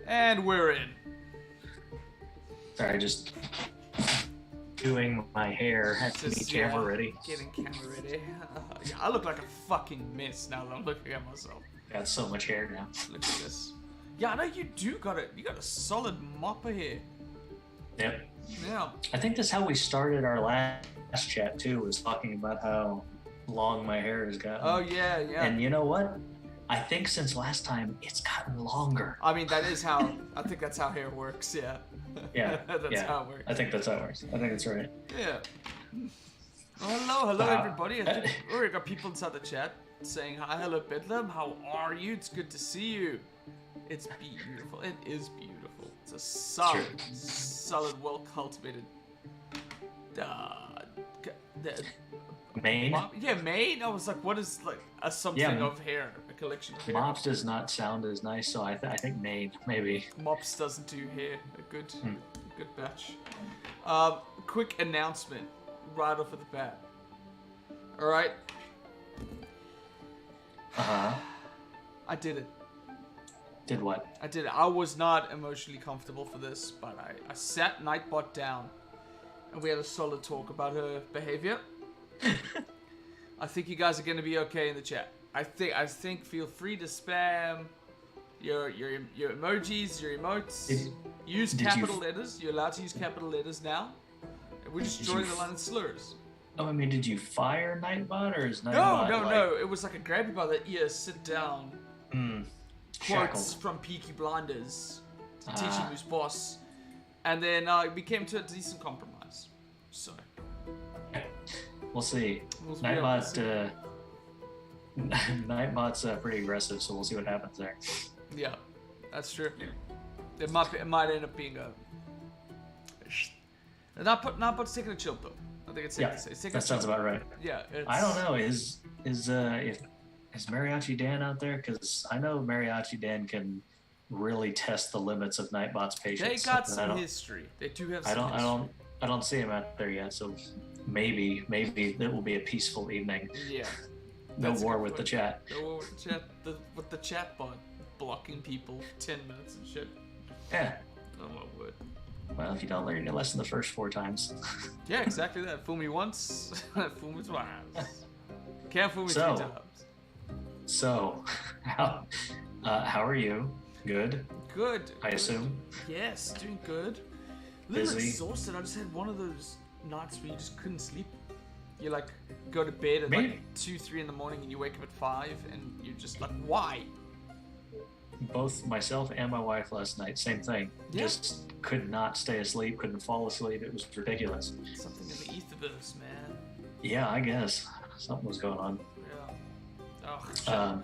And we're in. Sorry, just doing my hair. Has to be camera ready. Getting camera ready. Yeah, I look like a fucking mess now that I'm looking at myself. Got so much hair now. Look at this. Yeah, I know you do got it. You got a solid mop of hair. Yep. Yeah. I think that's how we started our last chat too. Was talking about how long my hair has gotten. Oh yeah, yeah. And you know what? I think since last time it's gotten longer. I mean, that is how. I think that's how hair works. Yeah. Yeah. That's how it works. I think that's how it works. I think that's right. Yeah. Well, hello, everybody. I think we got people inside the chat saying hi. Hello, Bedlam. How are you? It's good to see you. It's beautiful. It is beautiful. It's a solid, well cultivated. Mane? Yeah, mane. I was like, what is like a something of hair? A collection of hair. Mops does not sound as nice, so I think mane maybe. Mops doesn't do hair. A good batch. Quick announcement, right off of the bat. All right. I did it. Did what? I did it. I was not emotionally comfortable for this, but I sat Nightbot down, and we had a solid talk about her behavior. I think you guys are going to be okay in the chat. I think feel free to spam your emojis, your emotes. Use capital letters. You're allowed to use capital letters now. And we're just drawing the line in slurs. Oh, I mean, did you fire Nightbot or is Nightbot No. It was like a grab you by the ear, sit down. Quotes from Peaky Blinders to teach him who's boss. And then we came to a decent compromise. So. We'll see. Nightbot's pretty aggressive, so we'll see what happens there. Yeah, that's true. It might end up being Nightbot's taking a chill pill. I think it's safe to say. It's taking that sounds about right. Yeah. I don't know. Is Mariachi Dan out there? Because I know Mariachi Dan can really test the limits of Nightbot's patience. They got some history. They do have some history. I don't see him out there yet, so maybe it will be a peaceful evening. Yeah. No war with the chat. No war with the chat. With the chat bot blocking people for 10 minutes and shit. Yeah. Oh my word. Well, if you don't learn your lesson the first 4 times. Yeah, exactly that. Fool me once, fool me twice. Can't fool me 3 times. So, how are you? Good? Good. I assume? Yes, doing good. A little Busy. exhausted. I just had one of those nights where you just couldn't sleep. You like go to bed at like 2, 3 in the morning and you wake up at 5 and you're just like, why? Both myself and my wife last night, same thing. Yeah. Just could not stay asleep, couldn't fall asleep. It was ridiculous. Something in the etherverse, man. Yeah, I guess. Something was going on. Yeah. Oh, shit.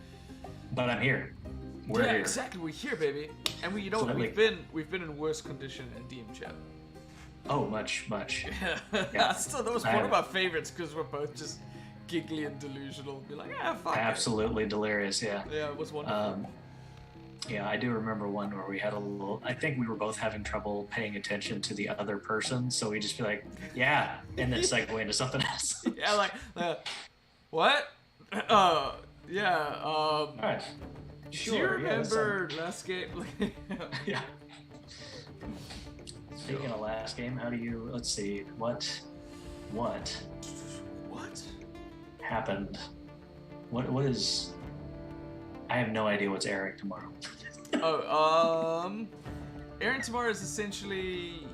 But I'm here. We're here. Exactly. We're here, baby. And we've been in worse condition in DM chat. Oh, much. Yeah. Still, that was one of my favorites because we're both just giggly and delusional. Be like, yeah, fuck Absolutely delirious, yeah. Yeah, it was wonderful. Yeah, I do remember one where we had a little. I think we were both having trouble paying attention to the other person, so we just be like, yeah, and then segue into something else. Yeah, like, what? Yeah. All right. Sure. Do you remember last game? Yeah. Speaking of last game, how do you? Let's see. What happened? What is? I have no idea what's airing tomorrow. Airing tomorrow is essentially.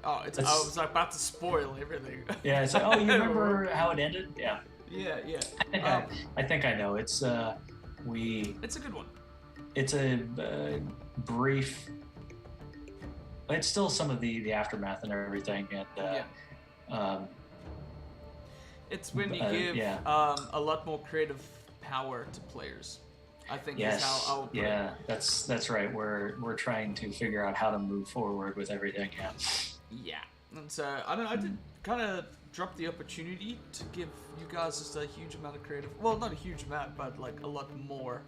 I was about to spoil everything. Yeah, it's like, oh, you remember how it ended? Yeah. Yeah. I think I know. It's It's a good one. It's a brief. It's still some of the aftermath and everything, and it's when you give a lot more creative power to players. I think is how I'll put it. That's right. We're trying to figure out how to move forward with everything. Yeah, and so I did kind of drop the opportunity to give you guys just a huge amount of creative. Well, not a huge amount, but like a lot more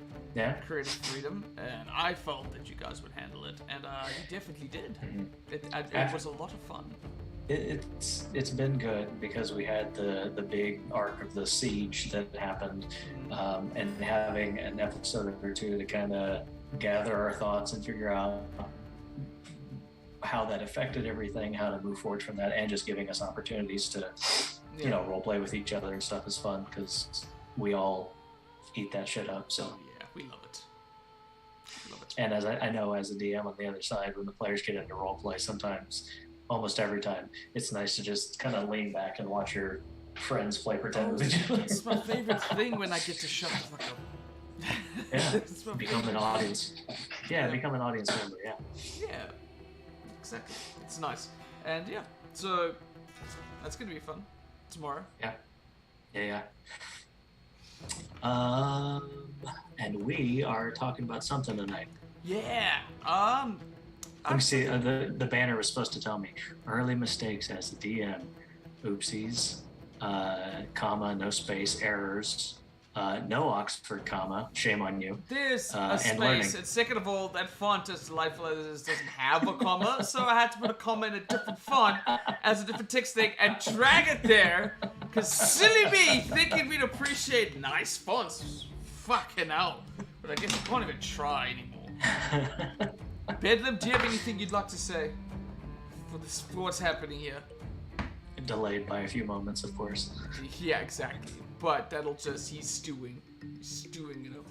creative freedom. And I felt that you guys would handle it, and you definitely did. Mm-hmm. It was a lot of fun. It's been good because we had the big arc of the siege that happened, and having an episode or two to kind of gather our thoughts and figure out how that affected everything, how to move forward from that, and just giving us opportunities to, role play with each other and stuff is fun because we all eat that shit up. So yeah, we love it. And as I know, as a DM on the other side, when the players get into role play, sometimes, almost every time, it's nice to just kind of lean back and watch your friends play pretend with each other. It's my favorite thing when I get to shut the fuck up. Yeah, become an audience. Yeah, become an audience member. Yeah. Yeah, exactly. It's nice, and so that's gonna be fun tomorrow. Yeah. And we are talking about something tonight. Yeah. Let me see. The banner was supposed to tell me early mistakes as a DM, oopsies, comma, no space, errors, no Oxford comma, shame on you. There's a and space, learning. and second of all, that font, as delightful as it is, doesn't have a comma, so I had to put a comma in a different font as a different text thing and drag it there, because silly me thinking we'd appreciate nice fonts. Fucking hell. But I guess I can't even try anymore. Bedlam, do you have anything you'd like to say for what's happening here? Delayed by a few moments, of course. Yeah, exactly. But that'll just, he's stewing. He's stewing it up.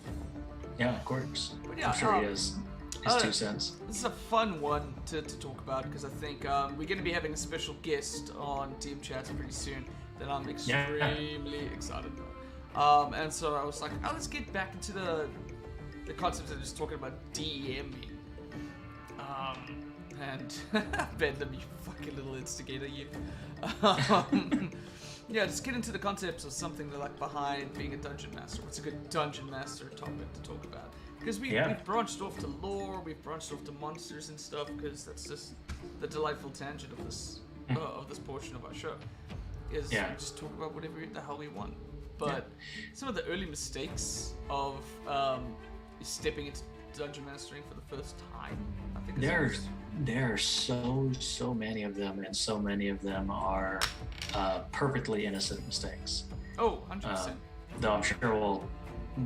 Yeah, of course. But yeah, I'm sure he is. His 2 cents. This is a fun one to talk about because I think we're going to be having a special guest on Team Chatz pretty soon that I'm extremely excited about. And so I was like, let's get back into the concepts of just talking about DMing. And Bedlam, you fucking little instigator, you. Yeah, just get into the concepts of something that like behind being a dungeon master. What's a good dungeon master topic to talk about? Because we've branched off to lore, we've branched off to monsters and stuff. Because that's just the delightful tangent of this portion of our show. Is we just talk about whatever the hell we want. But some of the early mistakes of stepping into dungeon mastering for the first time, I think. There are so many of them, and so many of them are perfectly innocent mistakes. Oh, 100%. Though I'm sure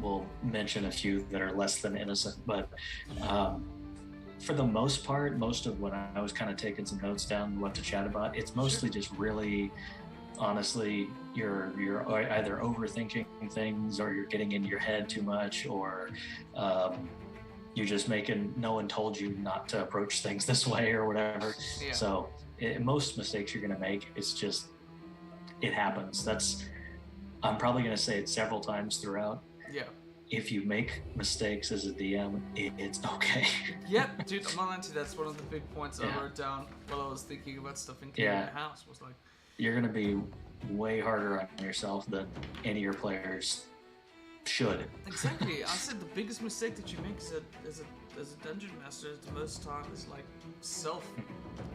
we'll mention a few that are less than innocent, but for the most part, most of when I was kind of taking some notes down what to chat about, it's mostly just really, honestly, you're either overthinking things, or you're getting into your head too much, or you're just no one told you not to approach things this way or whatever. Yeah. So most mistakes you're going to make, it's just, it happens. I'm probably going to say it several times throughout. Yeah. If you make mistakes as a DM, it's okay. Yep, dude, I'm not into that. That's one of the big points I wrote down while I was thinking about stuff in the house. Was like, you're going to be way harder on yourself than any of your players should. Exactly. I said the biggest mistake that you make as a dungeon master at the most time is like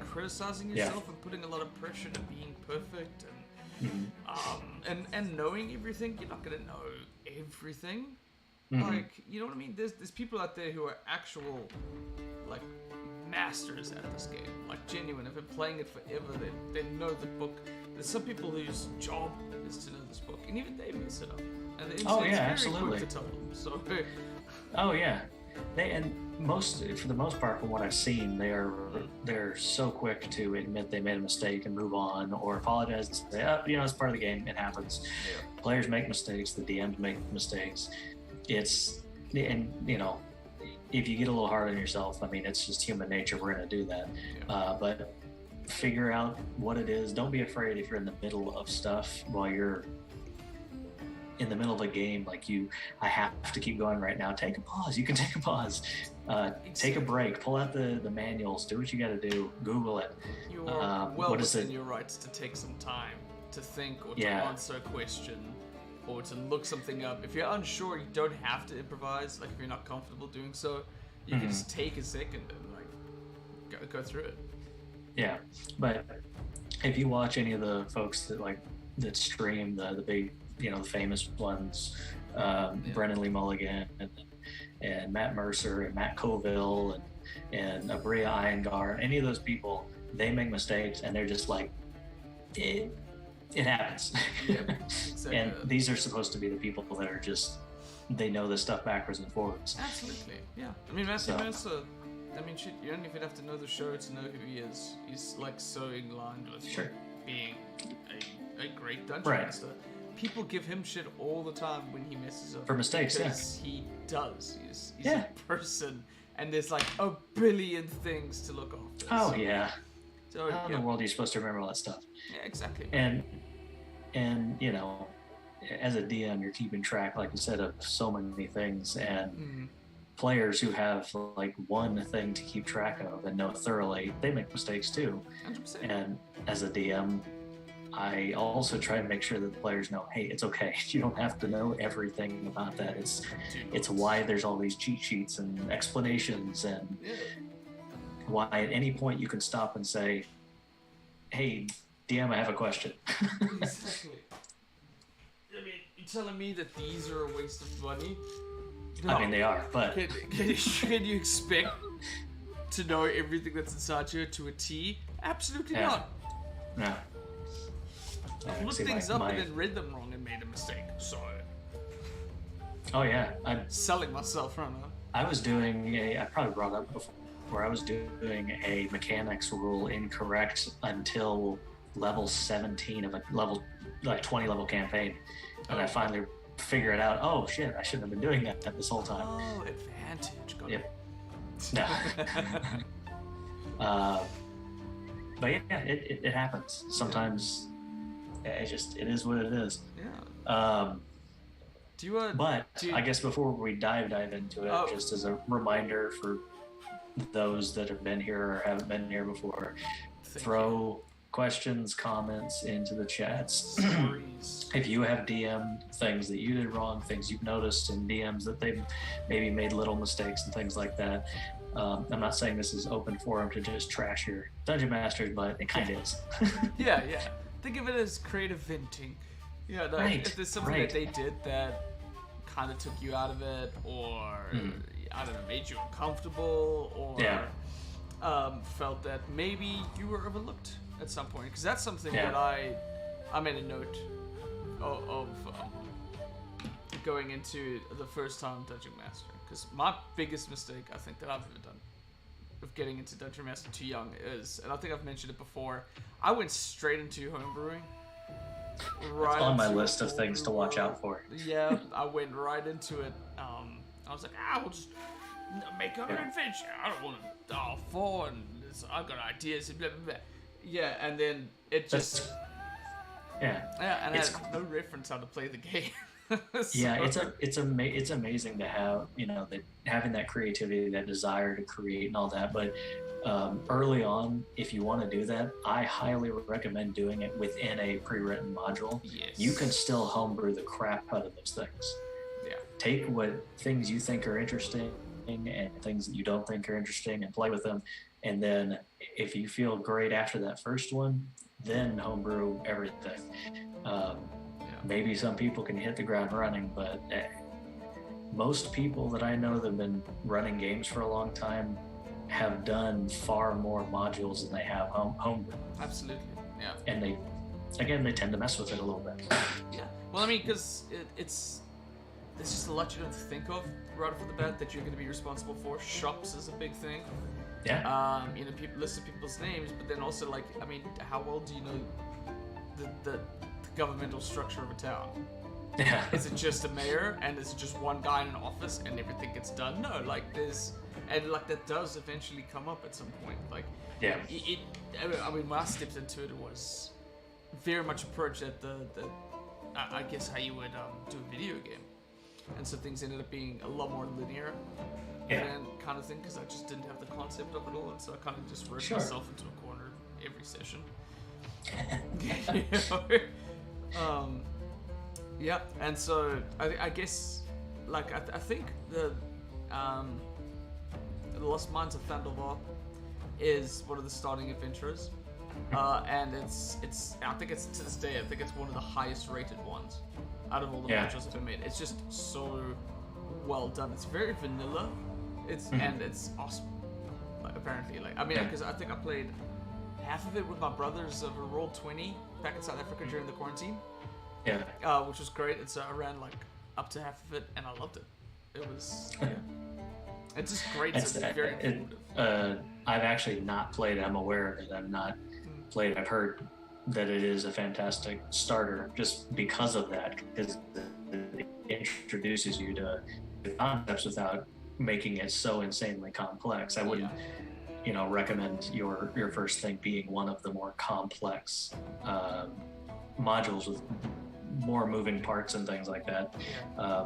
criticizing yourself and putting a lot of pressure to being perfect and knowing everything. You're not gonna know everything. Like, you know what I mean? There's people out there who are actual like masters at this game, like genuine. Have been playing it forever. They know the book. There's some people whose job is to know this book, and even they mess it up. And the internet's very absolutely. quick to tell them. So. Oh yeah, for the most part, from what I've seen, they're so quick to admit they made a mistake and move on, or apologize and say, it's part of the game. It happens. Yeah. Players make mistakes. The DMs make mistakes. If you get a little hard on yourself, I mean, it's just human nature. We're gonna do that. Yeah. But figure out what it is. Don't be afraid if you're in the middle of stuff while you're in the middle of a game, I have to keep going right now. Take a pause. You can take a pause. Take a break. Pull out the manuals. Do what you got to do. Google it. You are well within your rights to take some time to think or to answer a question or to look something up. If you're unsure, you don't have to improvise. Like, if you're not comfortable doing so, you can just take a second and go through it. Yeah, but if you watch any of the folks that stream the big, the famous ones, Brennan Lee Mulligan and Matt Mercer and Matt Colville and Abria Iyengar, any of those people, they make mistakes and they're just like, it happens. Yep, exactly. And these are supposed to be the people that are just they know this stuff backwards and forwards. Absolutely, yeah. I mean, Matthew Mercer. I mean, shit. You don't even have to know the show to know who he is. He's like so in line with being a great dungeon master. People give him shit all the time when he messes up. For mistakes, because he does. He's a person, and there's like a billion things to look after. Oh, yeah. So, how in the world are you supposed to remember all that stuff? Yeah, exactly. And you know, as a DM, you're keeping track, like you said, of so many things, and players who have like one thing to keep track of and know thoroughly, they make mistakes too. 100%. And as a DM, I also try to make sure that the players know, hey, it's okay. You don't have to know everything about that. It's why there's all these cheat sheets and explanations, and why at any point you can stop and say, hey, DM, I have a question. Exactly. I mean, you're telling me that these are a waste of money? No. I mean, they are, but... Can you expect to know everything that's inside here to a T? Absolutely not. No. I looked things up and then read them wrong and made a mistake. So. Oh yeah, I'm selling myself right now. I was doing I probably brought up before, where I was doing a mechanics rule incorrect until level 17 of a level, like 20 level campaign. And I finally figured it out. Oh shit, I shouldn't have been doing that this whole time. Oh, advantage. Got yep. No. But yeah, it happens. Sometimes it is what it is. Yeah. I guess before we dive into it, just as a reminder for those that have been here or haven't been here before, throw questions, comments into the chats. If you have DM things that you did wrong, things you've noticed in DMs that they've maybe made little mistakes and things like that. I'm not saying this is open forum to just trash your dungeon masters, but it kind of is. Yeah. Think of it as creative venting. Yeah, if there's something that they did that kind of took you out of it, or I don't know, made you uncomfortable, or felt that maybe you were overlooked at some point, because that's something that I made a note of going into the first time dungeon mastering, because my biggest mistake I think that I've ever done of getting into dungeon master too young is, and I think I've mentioned it before, I went straight into homebrewing. Right, it's on my list of things to watch out for. Yeah, I went right into it. I was like, we'll just make our adventure. I don't want to fall, and I've got ideas and blah blah blah. Yeah, and then it just and I had no reference how to play the game. It's amazing to have, having that creativity, that desire to create and all that, but early on, if you want to do that, I highly recommend doing it within a pre-written module. Yes. You can still homebrew the crap out of those things. Yeah. Take what things you think are interesting and things that you don't think are interesting and play with them, and then if you feel great after that first one, then homebrew everything. Maybe some people can hit the ground running, but most people that I know that have been running games for a long time have done far more modules than they have homebrew. Absolutely, yeah. And they tend to mess with it a little bit. Yeah. Well, I mean, because it's just a lot you don't think of right off the bat that you're going to be responsible for. Shops is a big thing. Yeah. People list people's names, but then also, like, I mean, how well do you know the governmental structure of a town? Yeah. Is it just a mayor, and is it just one guy in an office and everything gets done? No, like there's, and like that does eventually come up at some point. Like, I mean, when I stepped into it, it was very much approached at I guess how you would do a video game, and so things ended up being a lot more linear and kind of thing, because I just didn't have the concept of it all, and so I kind of just worked myself into a corner every session. And so I guess, like, I think the Lost Mines of Thunderball is one of the starting adventures, and it's I think it's, to this day, I think it's one of the highest rated ones out of all the modules that have been made. It's just so well done. It's very vanilla. And it's awesome. Like, apparently, like, I mean, because I think I played half of it with my brothers over Roll20 back in South Africa during the quarantine. Yeah. Which was great. It's around like up to half of it, and I loved it. It was, yeah. It's just great. It's very informative. I've actually not played it. I'm aware of it. I've not played it. I've heard that it is a fantastic starter just because of that, because it introduces you to concepts without making it so insanely complex. I wouldn't, recommend your first thing being one of the more complex modules with more moving parts and things like that,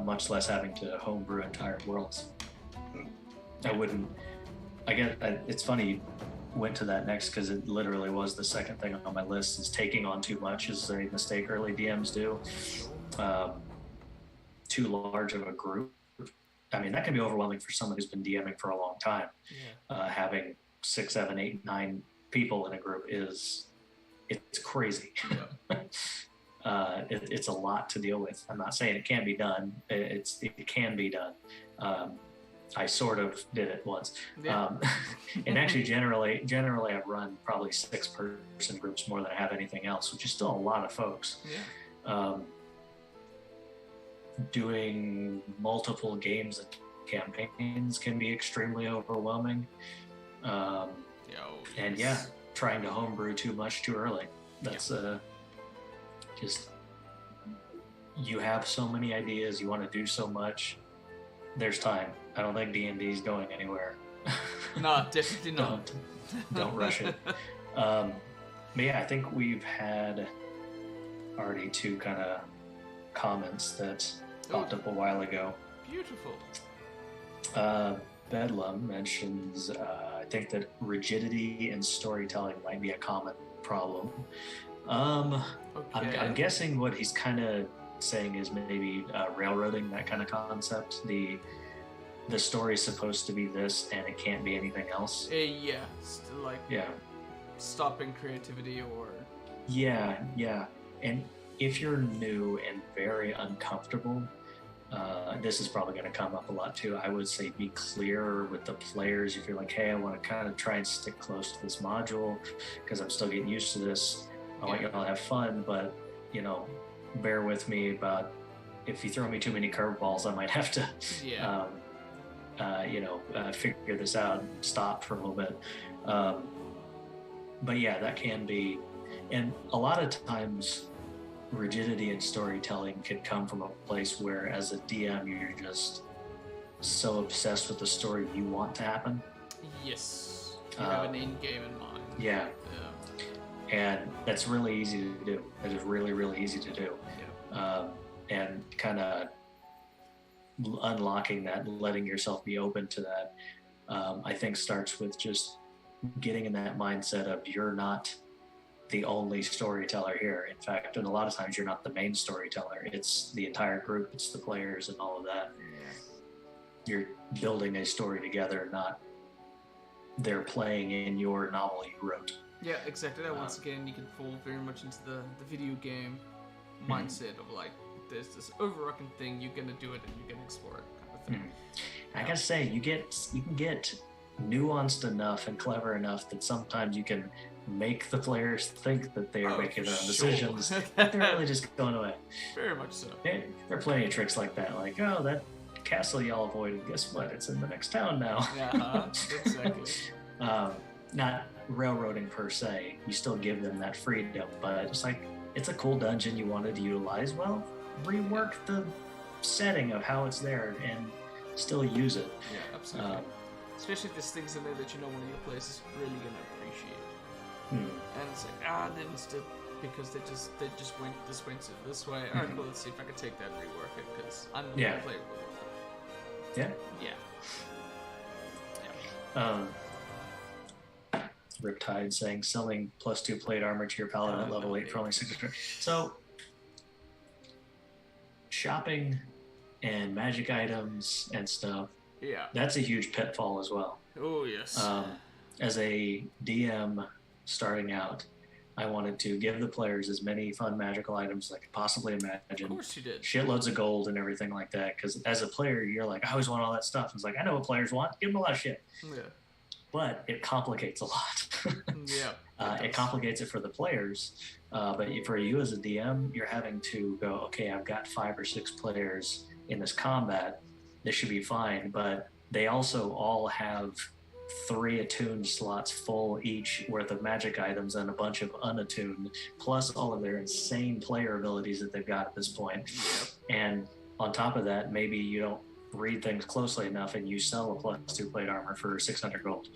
much less having to homebrew entire worlds. It's funny you went to that next, because it literally was the second thing on my list. Is taking on too much is a mistake early DMs do. Too large of a group. I mean, that can be overwhelming for someone who's been DMing for a long time. Having 6, 7, 8, 9 people in a group it's crazy. It's a lot to deal with. I'm not saying it can't be done. It can be done. I sort of did it once. And actually generally I've run probably 6-person groups more than I have anything else, which is still a lot of folks. Doing multiple games and campaigns can be extremely overwhelming. And trying to homebrew too much too early. That's just, you have so many ideas, you want to do so much. There's time. I don't think D&D is going anywhere. No, definitely not. Don't rush it. But yeah, I think we've had already 2 kind of comments that popped up a while ago. Beautiful. Bedlam mentions, I think that rigidity in storytelling might be a common problem. I'm guessing what he's kind of saying is maybe railroading, that kind of concept. The story's supposed to be this and it can't be anything else. Stopping creativity or... Yeah. And if you're new and very uncomfortable, this is probably going to come up a lot too. I would say be clear with the players. If you're like, hey, I want to kind of try and stick close to this module because I'm still getting used to this. I want you all to have fun, but, bear with me about if you throw me too many curveballs, I might have to, figure this out and stop for a little bit. But yeah, that can be, and a lot of times rigidity in storytelling can come from a place where as a DM, you're just so obsessed with the story you want to happen. Yes. You have an end game in mind. Yeah. And that's really easy to do. That is really, really easy to do. And kind of unlocking that and letting yourself be open to that, I think starts with just getting in that mindset of you're not the only storyteller here. In fact, and a lot of times you're not the main storyteller. It's the entire group, it's the players and all of that. You're building a story together, not they're playing in your novel you wrote. Yeah, exactly. That once again, you can fall very much into the video game mindset of like, there's this overarching thing, you're gonna do it and you're gonna explore it, kind of thing. I gotta say, you can get nuanced enough and clever enough that sometimes you can make the players think that they are making their own decisions. They're really just going away. Very much so. There are plenty of tricks like that. Like, oh, that castle y'all avoided, guess what? It's in the next town now. Exactly. Not railroading per se. You still give them that freedom, but it's like, it's a cool dungeon you wanted to utilize. Well, rework the setting of how it's there and still use it. Yeah, absolutely. Especially if there's things in there that one of your players is really going to appreciate. And it's like, they missed it because they just went this way. All right, well, let's see if I can take that and rework it because I'm not going to play it with it. Riptide saying selling +2 plate armor to your paladin at level 8 for only 6. So shopping and magic items and stuff, that's a huge pitfall as well. Oh yes. As a DM starting out, I wanted to give the players as many fun magical items as I could possibly imagine. Of course you did. Shitloads of gold and everything like that, because as a player you're like, I always want all that stuff. It's like, I know what players want, give them a lot of shit. But it complicates a lot. It complicates it for the players, but for you as a DM, you're having to go, okay, I've got 5 or 6 players in this combat, this should be fine. But they also all have 3 attuned slots full each worth of magic items and a bunch of unattuned, plus all of their insane player abilities that they've got at this point. And on top of that, maybe you don't read things closely enough and you sell a +2 plate armor for 600 gold.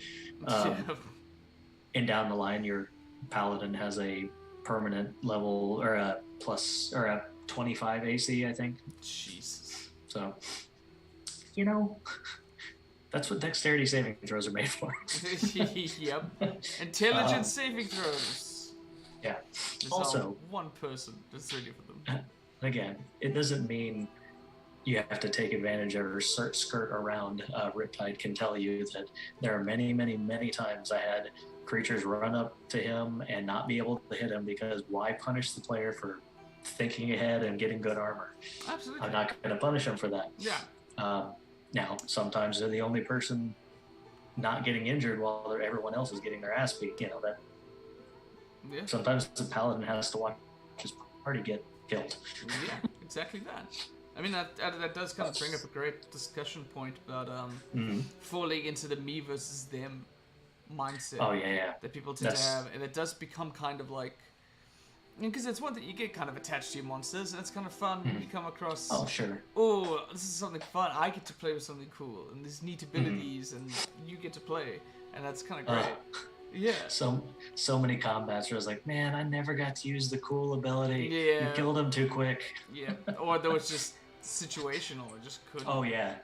And down the line, your paladin has a permanent level or a 25 AC, I think. Jesus. So, that's what dexterity saving throws are made for. Yep. Intelligence saving throws. Yeah. There's Also, one person that's ready for them. Again, it doesn't mean you have to take advantage of or skirt around. Riptide can tell you that there are many, many, many times I had creatures run up to him and not be able to hit him because why punish the player for thinking ahead and getting good armor? Absolutely. I'm not going to punish him for that. Yeah. Now, sometimes they're the only person not getting injured while everyone else is getting their ass beat. That. Yeah. Sometimes the paladin has to watch his party get killed. Yeah, exactly that. I mean, that does kind of bring up a great discussion point about falling into the me versus them mindset. Oh, yeah. That people tend to have, and it does become kind of like, because it's one that you get kind of attached to your monsters, and it's kind of fun when you come across. Oh, sure. Oh, this is something fun. I get to play with something cool, and there's neat abilities, and you get to play, and that's kind of great. Yeah. So many combats where I was like, man, I never got to use the cool ability. Yeah. You killed him too quick. Yeah. Or there was just situational. I just couldn't. Oh yeah.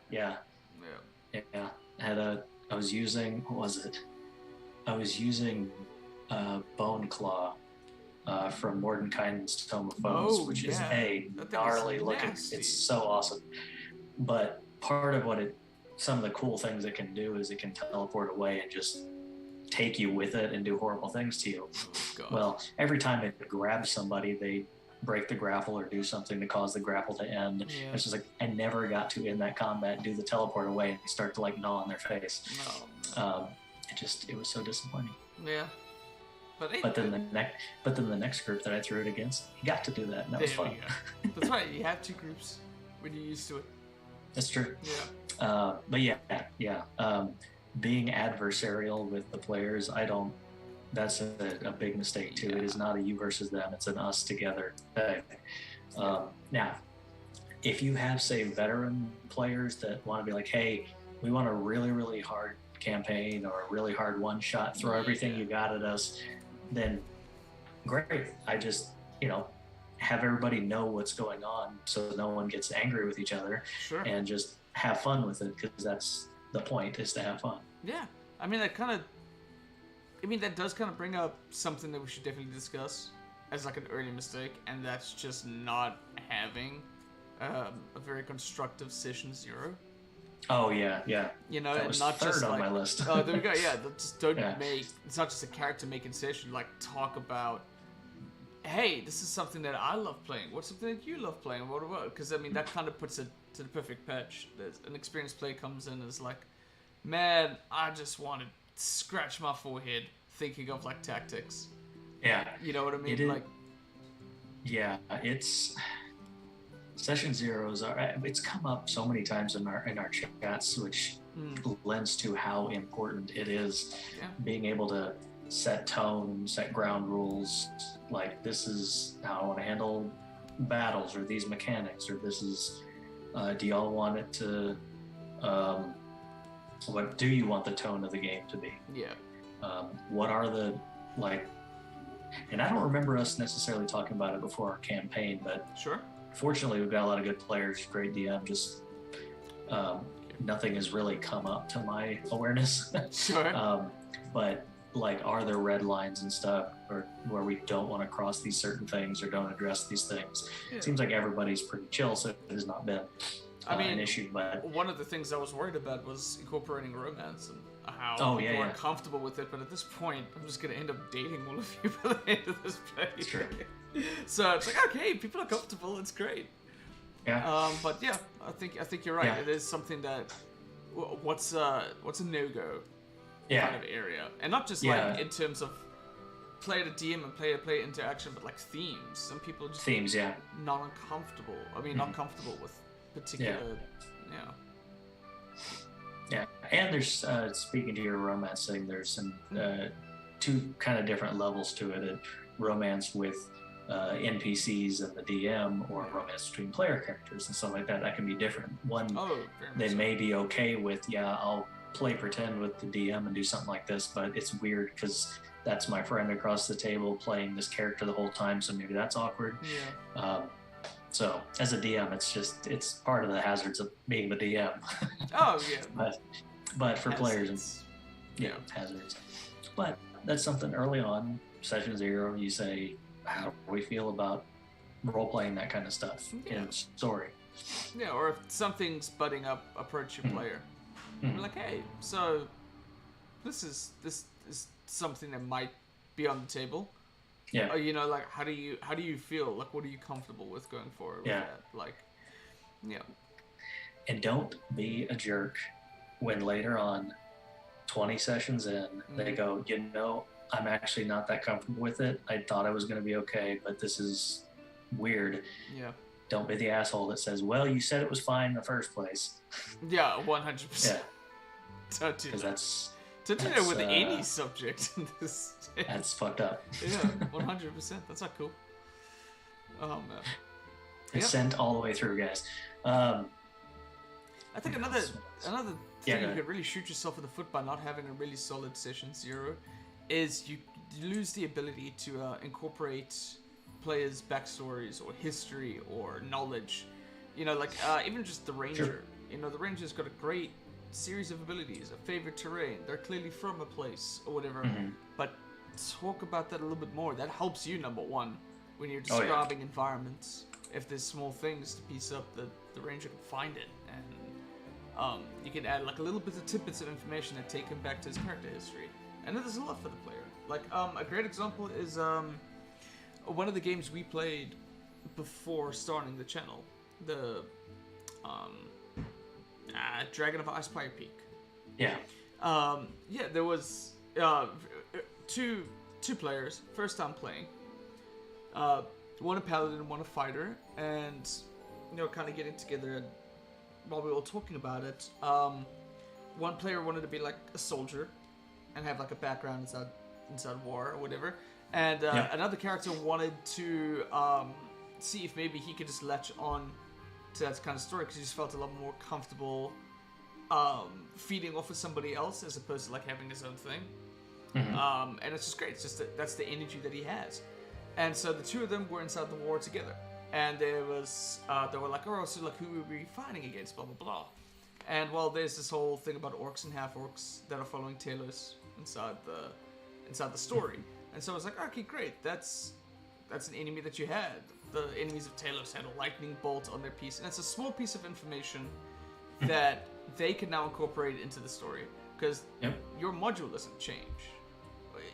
I was using, what was it? I was using Bone Claw from Mordenkainen's Tome of Foes, which is a gnarly looking. It's so awesome. But part of some of the cool things it can do is it can teleport away and just take you with it and do horrible things to you. God. Well, every time it grabs somebody, they break the grapple or do something to cause the grapple to end. Yeah. It's just like I never got to end that combat, do the teleport away, and they start to like gnaw on their face. It was so disappointing. Yeah. But then the next group that I threw it against, he got to do that, and that was fun. That's right. You have 2 groups when you're used to it. That's true. Yeah. But yeah. Being adversarial with the players, that's a big mistake too. Yeah. It is not a you versus them, it's an us together thing. Now, if you have, say, veteran players that want to be like, hey, we want a really, really hard campaign or a really hard one-shot, throw everything you got at us, then great. I just, have everybody know what's going on so no one gets angry with each other. Sure. And just have fun with it, because that's the point, is to have fun. Yeah. I mean, that does kind of bring up something that we should definitely discuss as like an early mistake, and that's just not having a very constructive session 0. Oh yeah. That was not third just on my list. Oh, there we go. Yeah, just don't make. It's not just a character making session. Like, talk about, hey, this is something that I love playing. What's something that you love playing? What? Because I mean, that kind of puts it to the perfect pitch. There's an experienced player comes in and is like, man, I just want to scratch my forehead thinking of like tactics. Yeah. You know what I mean? It's session 0s it's come up so many times in our chats, which lends to how important it is being able to set tone, set ground rules, like this is how I want to handle battles, or these mechanics, or this is do y'all want it to what do you want the tone of the game to be? What are the and I don't remember us necessarily talking about it before our campaign, but sure, fortunately we've got a lot of good players, great DM, just nothing has really come up to my awareness. Sure. But are there red lines and stuff, or where we don't want to cross these certain things or don't address these things? It seems like everybody's pretty chill, so it has not been an issue. But one of the things I was worried about was incorporating romance and how people are comfortable with it. But at this point, I'm just going to end up dating all of you by the end of this play. It's true. So it's like, okay, people are comfortable. It's great. Yeah. But yeah, I think you're right. Yeah. It is something that what's a no-go kind of area, and not just like in terms of player to DM and player to player interaction, but like themes. Some people just themes, not uncomfortable. I mean, not comfortable with particular. Yeah, and there's speaking to your romance thing, there's some two kind of different levels to it. Romance with NPCs and the DM, or romance between player characters and stuff like that. That can be different. One, they may be okay with, I'll play pretend with the DM and do something like this, but it's weird because that's my friend across the table playing this character the whole time, so maybe that's awkward. So as a DM, it's part of the hazards of being the DM. But for players, hazards. But that's something early on, session 0, you say, how do we feel about role-playing that kind of stuff in story? Yeah, or if something's butting up, approach your player. Be like, hey, so this is something that might be on the table. Yeah. Or, like, how do you feel? Like, what are you comfortable with going forward with that? Like, And don't be a jerk when later on, 20 sessions in, they go, I'm actually not that comfortable with it. I thought I was going to be okay, but this is weird. Yeah. Don't be the asshole that says, well, you said it was fine in the first place. Yeah, 100%. Yeah. Don't do that. Don't do that with any subject in this stage. That's fucked up. Yeah, 100%. That's not cool. Oh, man. It's sent all the way through, guys. I think another thing you could really shoot yourself in the foot by not having a really solid session 0 is you lose the ability to incorporate players' backstories or history or knowledge. Even just the ranger. Sure. The ranger's got a great series of abilities, a favorite terrain. They're clearly from a place or whatever. But talk about that a little bit more. That helps you, number one, when you're describing environments. If there's small things to piece up, the ranger can find it, and you can add like a little bit of tidbits of information that take him back to his character history. And there's a lot for the player. Like a great example is one of the games we played before starting the channel, the Dragon of Icefire Peak. Yeah. There was two players, first time playing. One a paladin, one a fighter, and kind of getting together. And while we were talking about it, one player wanted to be like a soldier and have like a background inside war or whatever, and another character wanted to see if maybe he could just latch on to that kind of story because he just felt a lot more comfortable feeding off of somebody else as opposed to like having his own thing. And it's just great. It's just that's the energy that he has. And so the two of them were inside the war together, and they were like, oh, so like who would we be fighting against, blah blah blah. And there's this whole thing about orcs and half orcs that are following Talos inside the story. And so I was like, okay, great, that's an enemy that you had. The enemies of Talos had a lightning bolt on their piece, and it's a small piece of information that they can now incorporate into the story because your module doesn't change.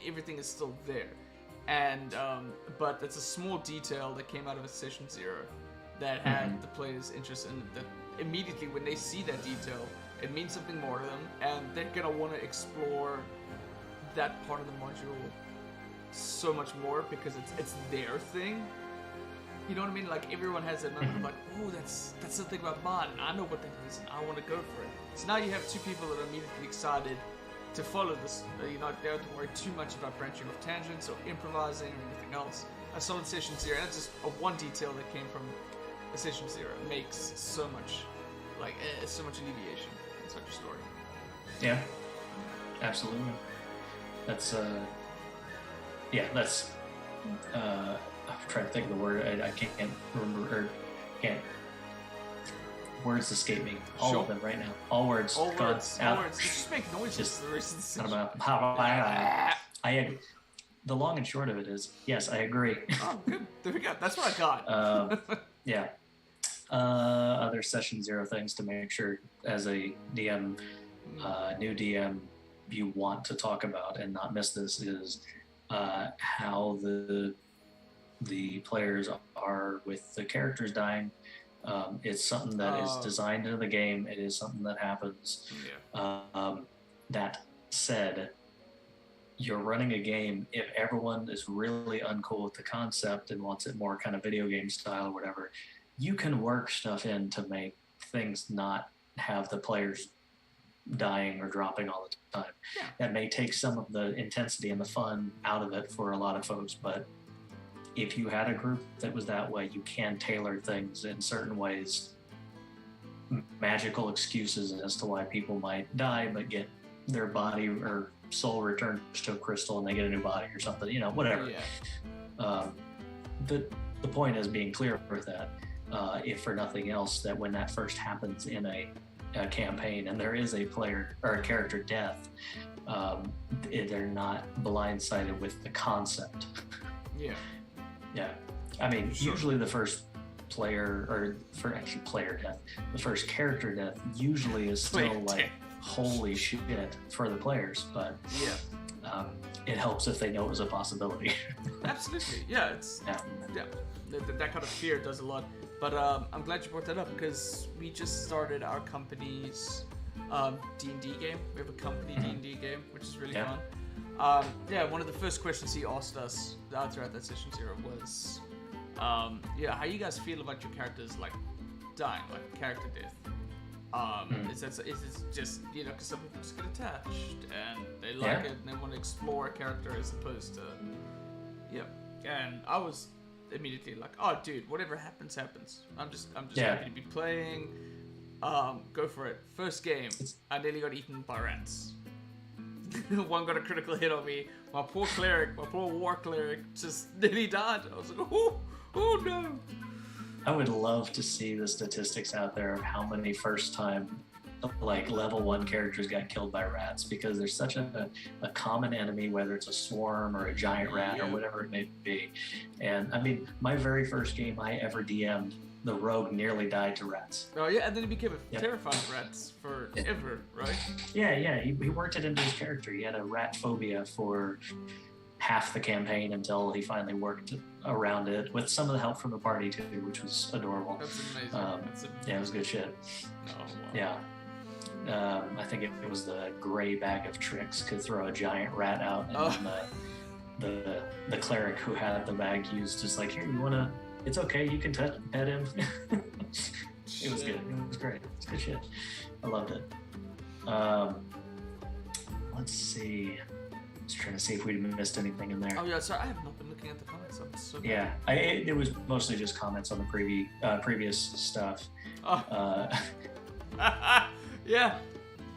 Everything is still there. And but it's a small detail that came out of a session 0 that had the players' interest in that. Immediately when they see that detail, it means something more to them, and they're gonna want to explore that part of the module so much more because it's their thing. You know what I mean? Like everyone has that moment of like, oh, that's something about mod, and I know what that is, and I want to go for it. So now you have two people that are immediately excited to follow this. You're not there to worry too much about branching off tangents or improvising or anything else. A solid session 0, and that's just one detail that came from a session 0 makes so much, so much alleviation in such a story. Yeah, absolutely. That's I'm trying to think of the word. I can't remember, or can't. Words escape me. All of them right now. All words. All words. Just make noises for the rest of the session. I agree. The long and short of it is, yes, I agree. Oh, good. There we go. That's what I got. Yeah. Other session 0 things to make sure as a DM, new DM, you want to talk about and not miss this is how the players are with the characters dying. It's something that is designed into the game. It is something that happens. That said, you're running a game. If everyone is really uncool with the concept and wants it more kind of video game style or whatever, you can work stuff in to make things not have the players dying or dropping all the time. Yeah. That may take some of the intensity and the fun out of it for a lot of folks, but if you had a group that was that way, you can tailor things in certain ways, magical excuses as to why people might die but get their body or soul returned to a crystal and they get a new body or something, you know, whatever. Yeah. The point is being clear with that, if for nothing else, that when that first happens in a campaign and there is a player or a character death, they're not blindsided with the concept. Yeah. Yeah. I mean, Sure. usually the first player, or for actually player death, the first character death usually is still Player like, death. holy shit for the players, but Yeah. it helps if they know it was a possibility. Absolutely. Yeah. It's Yeah. that kind of fear does a lot. But I'm glad you brought that up because we just started our company's D&D game. We have a company D&D game, which is really Yeah. fun. One of the first questions he asked us throughout that session 0 was, how you guys feel about your characters like dying, like character death. Is it just, you know, because some people just get attached and they like it and they want to explore a character as opposed to, and I was immediately like, oh dude, whatever happens. I'm just happy to be playing. Go for it. First game, I nearly got eaten by rats. One got a critical hit on me. My poor war cleric just nearly died. I was like, oh no. I would love to see the statistics out there of how many first time like level 1 characters got killed by rats, because there's such a common enemy, whether it's a swarm or a giant rat or whatever it may be. And I mean, my very first game I ever DM'd, the rogue nearly died to rats. Oh yeah, and then he became terrified of rats forever, right? Yeah, he worked it into his character. He had a rat phobia for half the campaign until he finally worked around it with some of the help from the party too, which was adorable. That's amazing. Yeah, it was good shit. Oh, wow. Yeah. I think it was the gray bag of tricks could throw a giant rat out, and the cleric who had the bag used just like, here, you wanna? It's okay, you can pet him. It was good. It was great. It's good shit. I loved it. Let's see. Just trying to see if we missed anything in there. Oh yeah, sorry, I have not been looking at the comments. I'm so bad. Yeah, it was mostly just comments on the previous stuff. Oh. Yeah,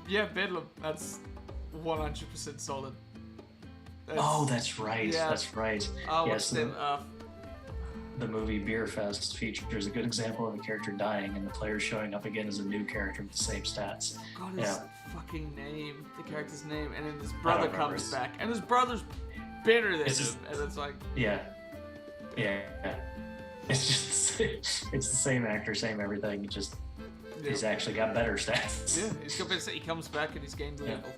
Bedlam. That's 100% solid. That's right. Yeah. That's right. Yes. The movie Beer Fest features a good example of a character dying and the player showing up again as a new character with the same stats. God, his fucking name, the character's name, and then his brother comes back, and his brother's better than him, and it's like... Yeah. It's just it's the same actor, same everything. It just he's actually got better stats. Yeah, he's got better. He comes back and he's gained level.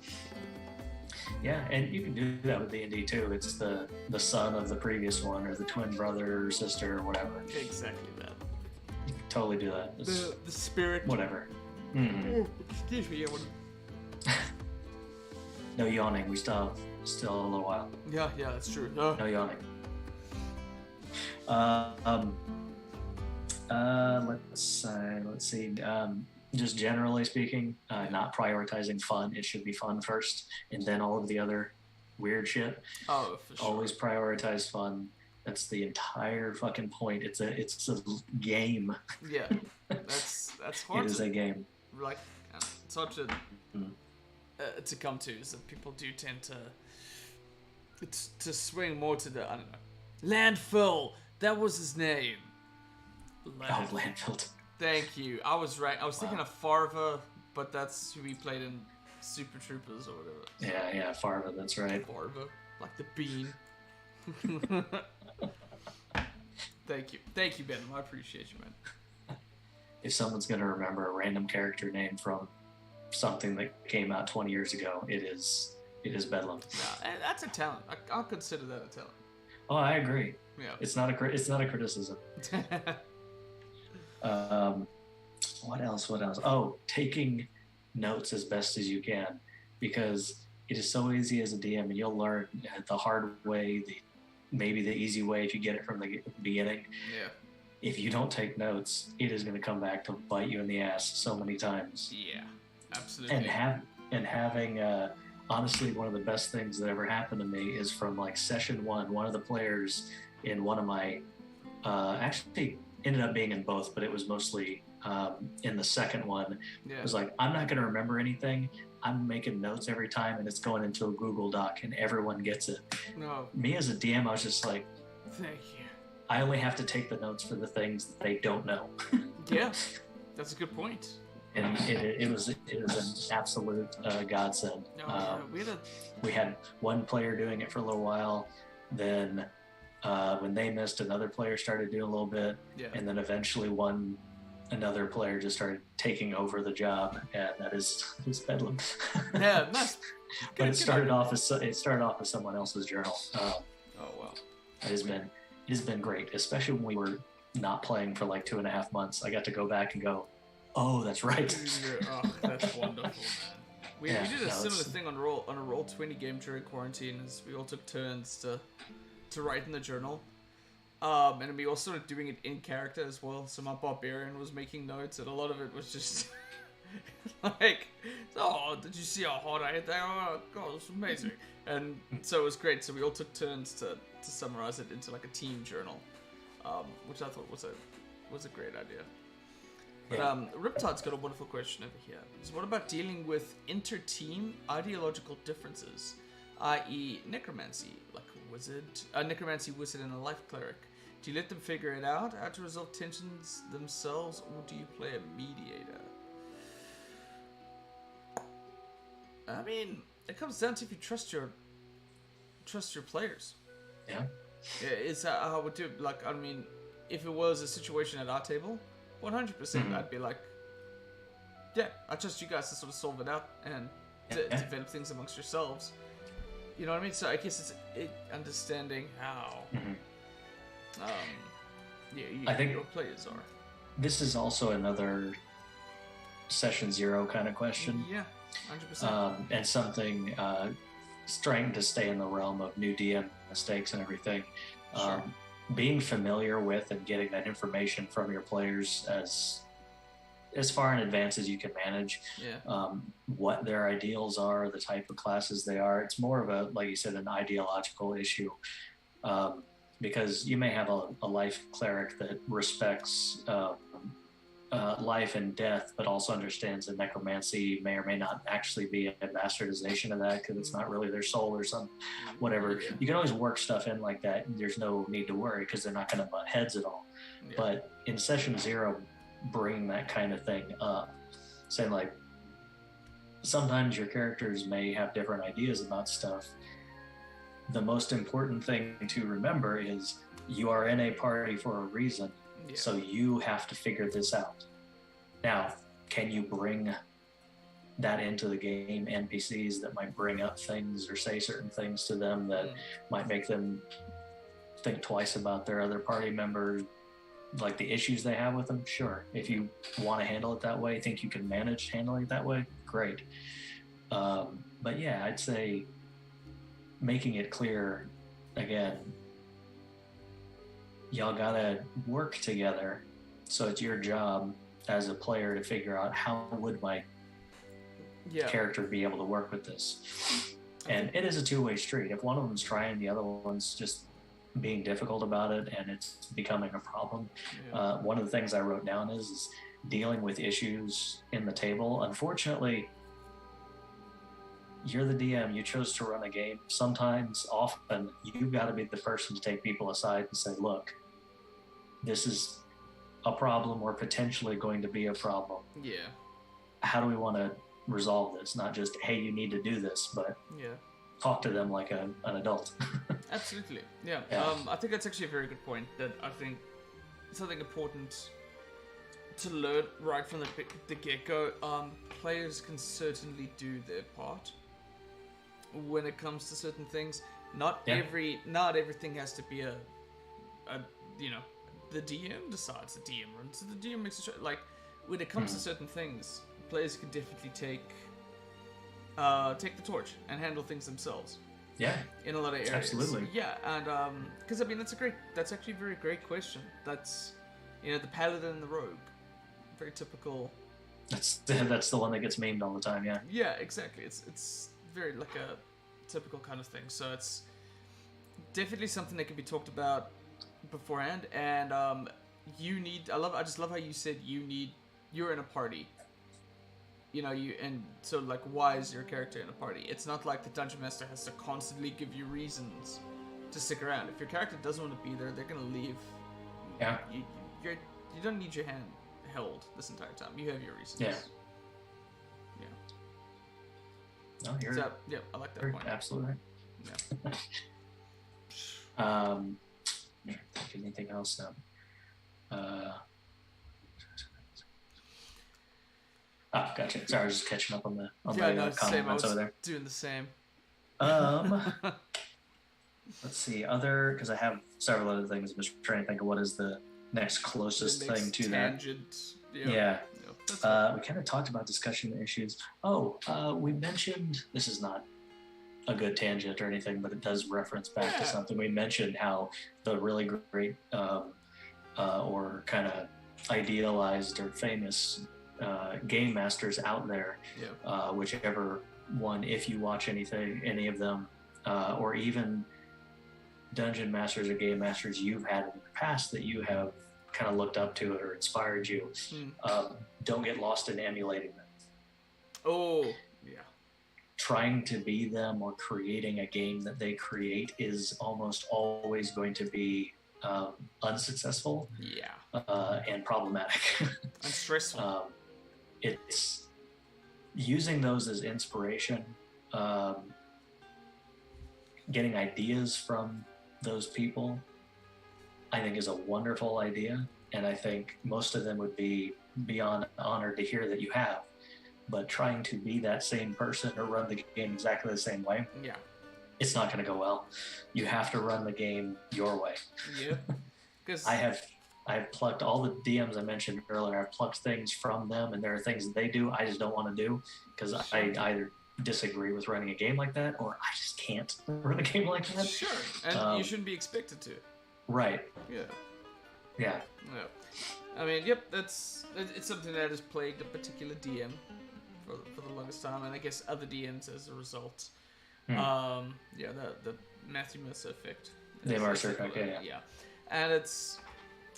Yeah, and you can do that with D&D too. It's the son of the previous one, or the twin brother or sister or whatever. Exactly that. You can totally do that. The spirit. Whatever. Mm-hmm. Oh, excuse me. No yawning. We still a little while. Yeah, that's true. No yawning. Let's see. Just generally speaking, not prioritizing fun. It should be fun first, and then all of the other weird shit. Oh, for sure. Always prioritize fun. That's the entire fucking point. It's a game. Yeah, that's hard. It is a game. Like, it's hard to come to. Is that people do tend to swing more to the, I don't know, landfill. That was his name. Landfill. Thank you. I was right. I was thinking of Farva, but that's who we played in Super Troopers or whatever. Yeah, Farva. That's right. Farva, like the bean. Thank you, Ben. I appreciate you, man. If someone's gonna remember a random character name from something that came out 20 years ago, it is Bedlam. Yeah, that's a talent. I'll consider that a talent. Oh, I agree. Yeah. It's not a criticism. What else? Oh, taking notes as best as you can, because it is so easy as a DM, and you'll learn the hard way, maybe the easy way if you get it from the beginning. Yeah. if you don't take notes, it is going to come back to bite you in the ass so many times. Yeah, absolutely. And having honestly, one of the best things that ever happened to me is from like session one of the players in one of my actually ended up being in both, but it was mostly in the second one. Yeah. It was like, I'm not going to remember anything. I'm making notes every time, and it's going into a Google Doc, and everyone gets it. No. Me as a DM, I was just like, thank you. I only have to take the notes for the things that they don't know. Yeah, that's a good point. And it was an absolute godsend. No, we had one player doing it for a little while. Then when they missed, another player started doing a little bit. Yeah. And then eventually another player just started taking over the job, and that is bedlam. Yeah, nice. But it started off as someone else's journal. Oh wow. It has been great, especially when we were not playing for like 2.5 months. I got to go back and go, oh, that's right. Oh, that's wonderful, man. We did a similar thing on a Roll20 game during quarantine, as we all took turns to write in the journal. And we all started doing it in character as well. So my barbarian was making notes, and a lot of it was just like, oh, did you see how hard I hit that? Oh god, it was amazing. And so it was great. So we all took turns to summarize it into like a team journal, which I thought was a great idea. But Riptide's got a wonderful question over here. So what about dealing with inter-team ideological differences, i.e. necromancy, like a necromancy wizard and a life cleric? Do you let them figure it out, how to resolve tensions themselves, or do you play a mediator? I mean, it comes down to if you trust your players. Yeah. Is that how I would do it? Like, I mean, if it was a situation at our table, 100% I'd be like, yeah, I trust you guys to sort of solve it out and develop things amongst yourselves. You know what I mean? So I guess it's understanding how I think your players are. This is also another session 0 kind of question. Yeah, 100%. And something trying to stay in the realm of new DM mistakes and everything. Sure. Being familiar with and getting that information from your players as far in advance as you can manage. Yeah. What their ideals are, the type of classes they are. It's more of a, like you said, an ideological issue. Because you may have a life cleric that respects life and death, but also understands that necromancy may or may not actually be a bastardization of that, because it's not really their soul or some whatever. Yeah. You can always work stuff in like that. There's no need to worry, because they're not going to butt heads at all. Yeah. But in session 0, bringing that kind of thing up, saying like, sometimes your characters may have different ideas about stuff. The most important thing to remember is you are in a party for a reason. Yeah. So you have to figure this out. Now, can you bring that into the game, NPCs that might bring up things or say certain things to them that might make them think twice about their other party members, like the issues they have with them? Sure. If you want to handle it that way, think you can manage handling it that way, great. But yeah, I'd say making it clear, again, y'all gotta work together. So it's your job as a player to figure out, how would my character be able to work with this? And it is a two-way street. If one of them's trying, the other one's just being difficult about it, and it's becoming a problem. One of the things I wrote down is dealing with issues in the table. Unfortunately, you're the DM, you chose to run a game. Sometimes, often, you've got to be the person to take people aside and say, look, this is a problem, or potentially going to be a problem. Yeah. How do we want to resolve this? Not just, hey, you need to do this, but talk to them like an adult. Absolutely. Yeah. I think that's actually a very good point, that I think something important to learn right from the get-go. Players can certainly do their part when it comes to certain things. Not everything has to be a the DM decides, the DM runs, the DM makes a like, when it comes to certain things, players can definitely take the torch and handle things themselves. Yeah. In a lot of areas. Absolutely. Yeah, and because I mean that's actually a very great question. That's You know, the paladin and the rogue. Very typical. That's the one that gets memed all the time. Yeah. Yeah, exactly. It's very like a typical kind of thing. So it's definitely something that can be talked about beforehand. And I just love how you said you're in a party. You know, so like, why is your character in a party? It's not like the dungeon master has to constantly give you reasons to stick around. If your character doesn't want to be there, they're gonna leave. Yeah. You don't need your hand held this entire time. You have your reasons. Yeah. Yeah. No, you're. Yeah, I like that point. Absolutely right. Yeah. Anything else now? Gotcha. Sorry, I was just catching up on the comments over there. Doing the same. Let's see. Because I have several other things. I'm just trying to think of what is the next closest thing to tangent. that. Yeah. We kind of talked about discussion issues. We mentioned, this is not a good tangent or anything, but it does reference back to something. We mentioned how the really great or kind of idealized or famous game masters out there, whichever one, if you watch any of them, or even dungeon masters or game masters you've had in the past that you have kind of looked up to or inspired you, don't get lost in emulating them. Oh, yeah. Trying to be them or creating a game that they create is almost always going to be unsuccessful, and problematic. And stressful. It's using those as inspiration, getting ideas from those people, I think is a wonderful idea, and I think most of them would be beyond honored to hear that you have. But trying to be that same person or run the game exactly the same way, it's not going to go well. You have to run the game your way. Yeah, because I have plucked all the DMs I mentioned earlier. I've plucked things from them, and there are things that they do I just don't want to do because I either disagree with running a game like that, or I just can't run a game like that. Sure, and you shouldn't be expected to. Right. Yeah. I mean, it's something that has plagued a particular DM for the longest time, and I guess other DMs as a result. The Matthew Mercer effect. The Mercer effect, yeah. And it's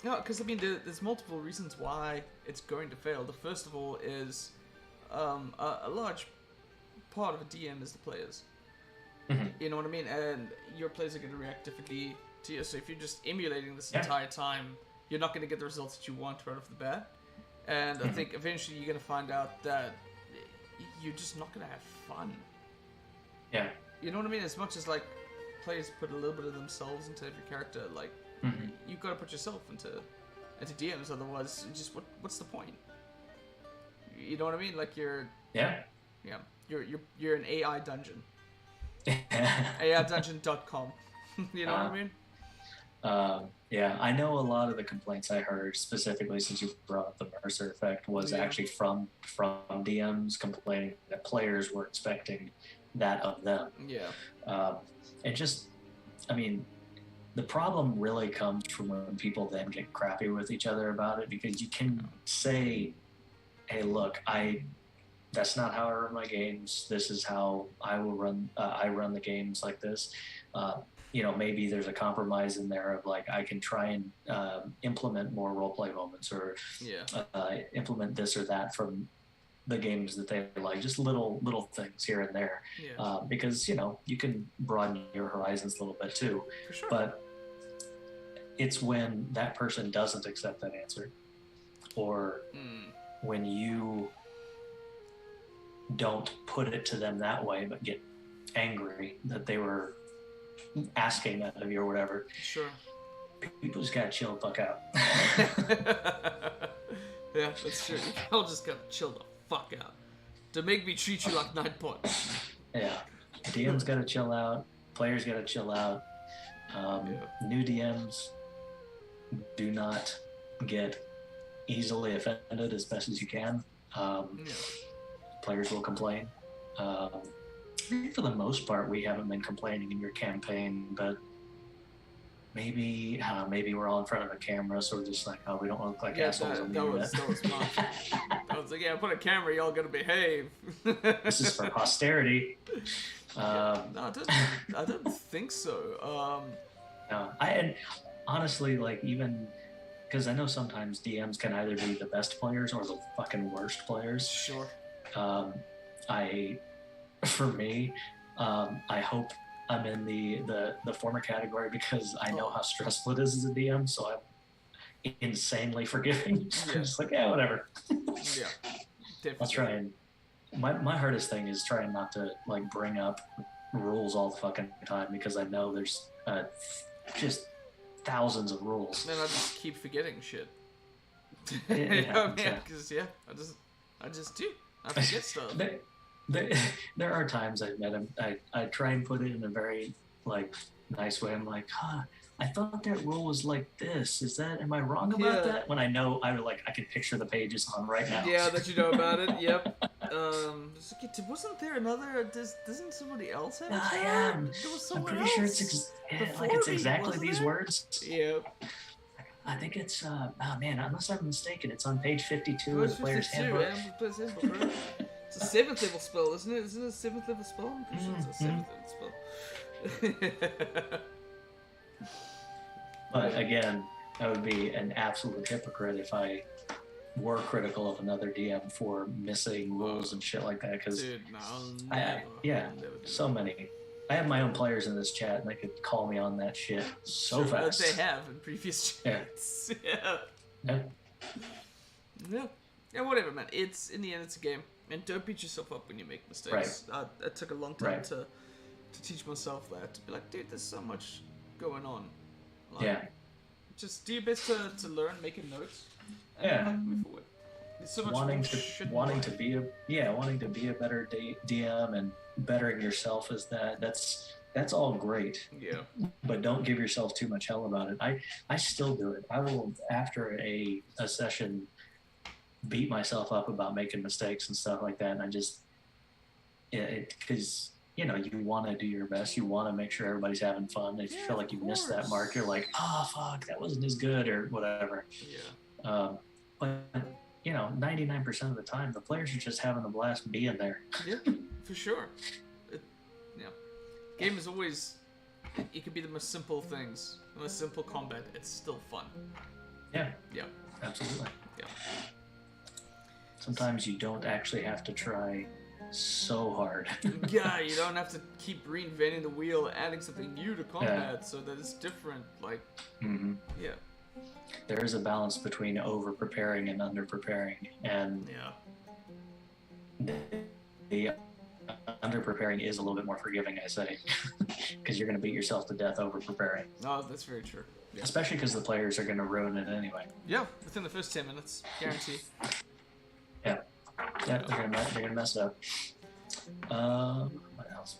because I mean, there's multiple reasons why it's going to fail. The first of all is a large part of a DM is the players. You know what I mean? And your players are going to react differently to you. So if you're just emulating this entire time, you're not going to get the results that you want right off the bat. And I think eventually you're going to find out that you're just not going to have fun. Yeah. You know what I mean? As much as like players put a little bit of themselves into every character, like you've got to put yourself into DMs. Otherwise, just what's the point? You know what I mean? Like you're an AI dungeon. AIdungeon.com. You know what I mean? I know a lot of the complaints I heard, specifically since you brought up the Mercer effect, was actually from DMs complaining that players were expecting that of them. And just, I mean, the problem really comes from when people then get crappy with each other about it, because you can say, hey, look, that's not how I run my games. This is how I will run. I run the games like this. Maybe there's a compromise in there of like, I can try and implement more roleplay moments or implement this or that from the games that they like, just little things here and there, because you can broaden your horizons a little bit too. For sure. But it's when that person doesn't accept that answer, or when you don't put it to them that way but get angry that they were asking that of you or whatever. Sure. People just gotta chill the fuck out. Yeah, that's true. People just gotta chill the fuck out to make me treat you like 9 points. Yeah. DMs gotta chill out. Players gotta chill out. New DMs, do not get easily offended as best as you can. Players will complain. I think for the most part, we haven't been complaining in your campaign, but maybe we're all in front of a camera, so we're just like, oh, we don't look like assholes on the that internet. that was smart. I was like, yeah, put a camera, y'all gotta behave. This is for posterity. No, I don't think so. No, and honestly, like, even because I know sometimes DMs can either be the best players or the fucking worst players. Sure. For me, I hope I'm in the former category because I know how stressful it is as a DM, so I'm insanely forgiving. Yeah. I'm just like, yeah, whatever. Yeah, definitely. I'll try and my hardest thing is trying not to like bring up rules all the fucking time because I know there's just thousands of rules. Then I just keep forgetting shit. It happens, yeah. Because I just do. I forget stuff. There are times I try and put it in a very like nice way. I'm like, I thought that rule was like this. Am I wrong about that? When I know I can picture the pages on right now. Yeah, that you know about it. Yep. Wasn't there another? Doesn't somebody else have? I am. There was I'm someone pretty sure else it's exactly these words. Yep. I think it's oh man, unless I'm mistaken, it's on page 52 of the player's handbook. It's a 7th level spell, isn't it? Isn't it a 7th level spell? I'm pretty sure it's a 7th level spell. But again, I would be an absolute hypocrite if I were critical of another DM for missing rules and shit like that. Because so many. I have my own players in this chat, and they could call me on that shit so fast. They have in previous chats. Yeah, whatever, man. In the end, it's a game, and don't beat yourself up when you make mistakes. Right. It took a long time to teach myself that, to be like, dude, there's so much going on. Like, just do your best to learn, making notes, and move forward. There's so much wanting to be a better DM and bettering yourself that's all great. Yeah. But don't give yourself too much hell about it. I still do it. I will, after a session, beat myself up about making mistakes and stuff like that, and I just because you want to do your best, you want to make sure everybody's having fun. If you feel like you missed that mark, you're like, oh fuck, that wasn't as good or whatever. But 99% of the time the players are just having a blast being there. Yeah, for sure. Game is always, it could be the most simple things, the most simple combat, it's still fun. Yeah Absolutely. Yeah. Sometimes you don't actually have to try so hard. Yeah, you don't have to keep reinventing the wheel, adding something new to combat so that it's different. Like, yeah. There is a balance between over preparing and under preparing, and the under preparing is a little bit more forgiving, I say, because you're going to beat yourself to death over preparing. Oh, that's very true. Yeah. Especially because the players are going to ruin it anyway. Yeah, within the first 10 minutes, guaranteed. Yeah, they're gonna mess it up. What else?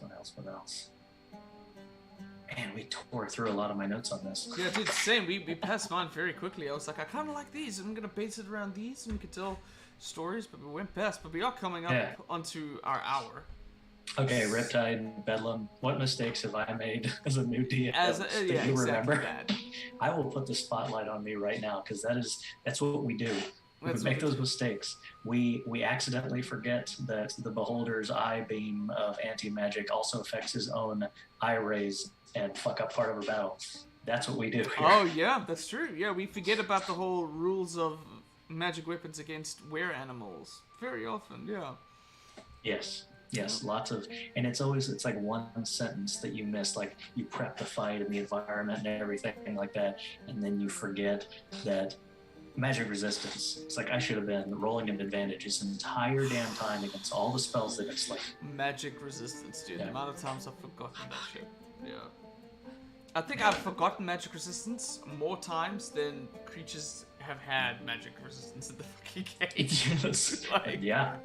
Man, we tore through a lot of my notes on this. Yeah, dude, same. We passed mine very quickly. I was like, I kind of like these. I'm gonna base it around these, and we could tell stories. But we went past. But we are coming up onto our hour. Okay, Riptide, Bedlam. What mistakes have I made as a new DM that you remember? That. I will put the spotlight on me right now because that's what we do. We make those mistakes. We accidentally forget that the beholder's eye beam of anti-magic also affects his own eye rays and fuck up part of a battle. That's what we do here. Oh yeah, that's true. Yeah, we forget about the whole rules of magic weapons against were-animals very often. Yeah. Yes, lots of, and it's like one sentence that you miss, like you prep the fight and the environment and everything like that, and then you forget that magic resistance. It's like I should have been rolling an advantage this entire damn time against all the spells that it's like. Magic resistance, dude. The amount of times I've forgotten that shit. Yeah. I think I've forgotten magic resistance more times than creatures have had magic resistance in the fucking game. Like, yeah.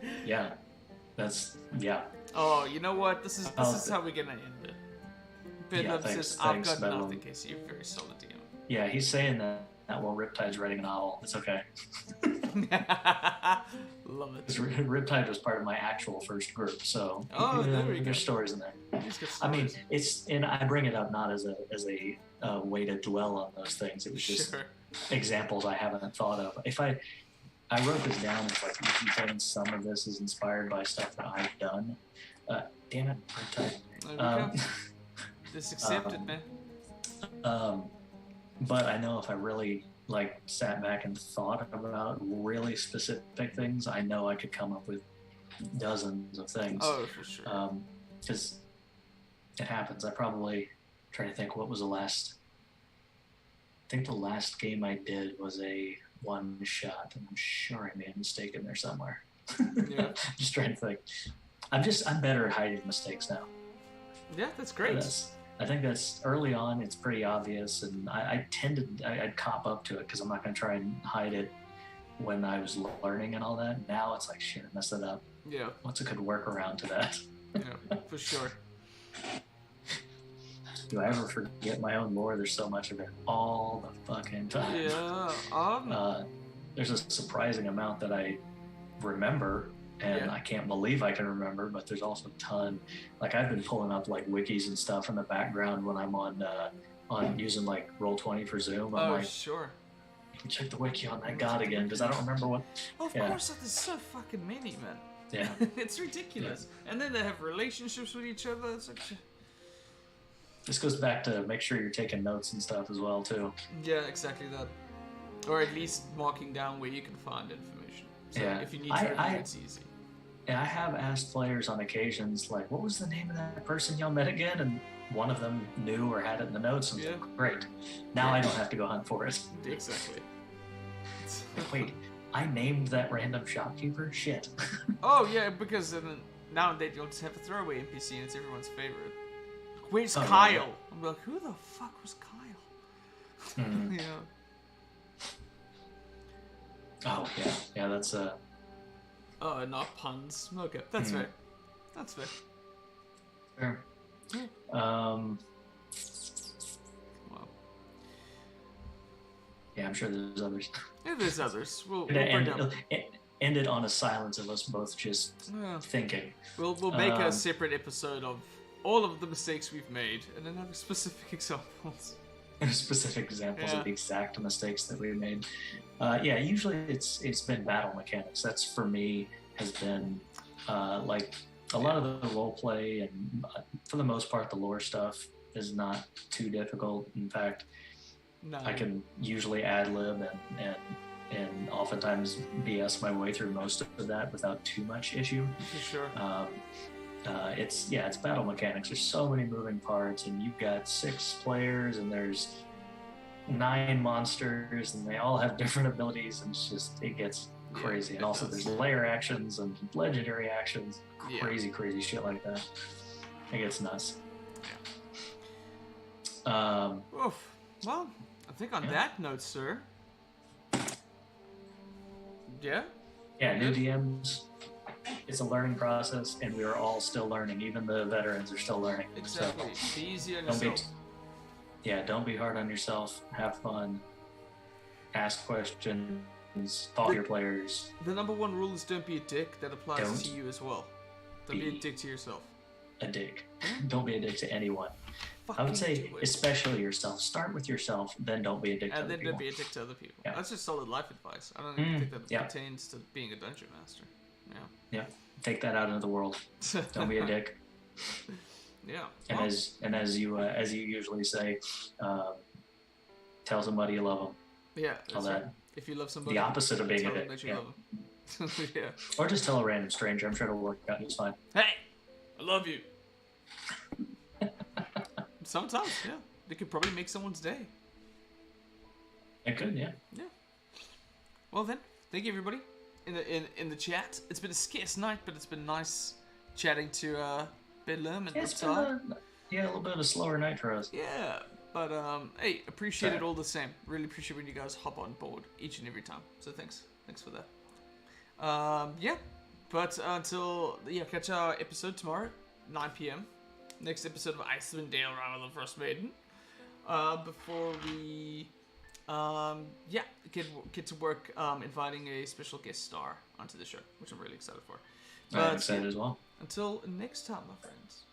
Oh, you know what? This is how we're gonna end it. Bedlam says, I've got nothing, Casey. You're very solid DM. Yeah, he's saying that while Riptide's writing a novel. It's okay. Love love it. Because Riptide was part of my actual first group, so there we go. there's stories in there. I mean, and I bring it up not as a way to dwell on those things. It was just examples I haven't thought of. If I wrote this down, it's like easy things. Some of this is inspired by stuff that I've done. Damn it, Riptide. There we go. Just accept it, man. But I know if I really sat back and thought about really specific things, I know I could come up with dozens of things. Oh, for sure. Because it happens. I probably try to think what was the last. I think the last game I did was a one shot, and I'm sure I made a mistake in there somewhere. Yeah. Just trying to think. I'm better at hiding mistakes now. Yeah, that's great. I think that's early on. It's pretty obvious, and I'd cop up to it because I'm not going to try and hide it when I was learning and all that. Now it's like, shit, I messed it up. Yeah. What's a good workaround to that? Yeah, for sure. Do I ever forget my own lore? There's so much of it all the fucking time. Yeah. There's a surprising amount that I remember. And I can't believe I can remember, but there's also a ton. I've been pulling up wikis and stuff in the background when I'm on using Roll20 for Zoom. I'm sure. Check the wiki on that god again because I don't remember what. Of course, there's so fucking many, man. Yeah. It's ridiculous. Yeah. And then they have relationships with each other. It's like. This goes back to make sure you're taking notes and stuff as well too. Yeah, exactly that. Or at least marking down where you can find information. So if you need to, it's easy. Yeah, I have asked players on occasions, what was the name of that person y'all met again? And one of them knew or had it in the notes, and was like, great. Now I don't have to go hunt for it. Exactly. Wait, I named that random shopkeeper? Shit. Oh, yeah, because nowadays you'll just have a throwaway NPC, and it's everyone's favorite. Where's Kyle? Yeah. I'm like, who the fuck was Kyle? Mm. Yeah. Oh, yeah. Yeah, that's Oh, not puns. Okay, that's fair. That's fair. Sure. Wow. Yeah, I'm sure there's others. Yeah, there's others. We'll end it on a silence of us both just thinking. We'll make a separate episode of all of the mistakes we've made, and then have specific examples. Specific examples of the exact mistakes that we made. Usually it's been battle mechanics. That's for me has been a lot of the role play, and for the most part the lore stuff is not too difficult. In fact, I can usually ad lib and oftentimes BS my way through most of that without too much issue. For sure. It's battle mechanics. There's so many moving parts, and you've got 6 players, and there's 9 monsters, and they all have different abilities, and it gets crazy. And also there's layer actions and legendary actions, crazy shit like that. It gets nuts. Well, I think on that note, sir. Yeah? Yeah, new DMs. It's a learning process, and we are all still learning. Even the veterans are still learning. Exactly. So be easy on yourself. Don't be hard on yourself. Have fun. Ask questions. Talk to your players. The number one rule is don't be a dick. That applies to you as well. Don't be a dick to yourself. A dick. Don't be a dick to anyone. I would say, especially yourself. Start with yourself, then don't be a dick to other people. And then don't be a dick to other people. Yeah. That's just solid life advice. I don't even think that pertains to being a dungeon master. Yeah. Take that out into the world. Don't be a dick. Yeah. And as you usually say, tell somebody you love them. Yeah. All that. Right. If you love somebody, the opposite of being a dick. That you love them. Yeah. Or just tell a random stranger. I'm sure it'll work out just fine. Hey, I love you. Sometimes, yeah. They could probably make someone's day. It could, yeah. Yeah. Well then, thank you everybody in the chat. It's been a scarce night, but it's been nice chatting to Bedlam and Riptide. A little bit of a slower night for us. Yeah, but hey, appreciate it all the same. Really appreciate when you guys hop on board each and every time. So thanks for that. But until catch our episode tomorrow, 9 p.m. Next episode of Icewind Dale, Rime of the Frost Maiden. Before we yeah, get to work inviting a special guest star onto the show, which I'm really excited for. I'm excited as well. Until next time, my friends.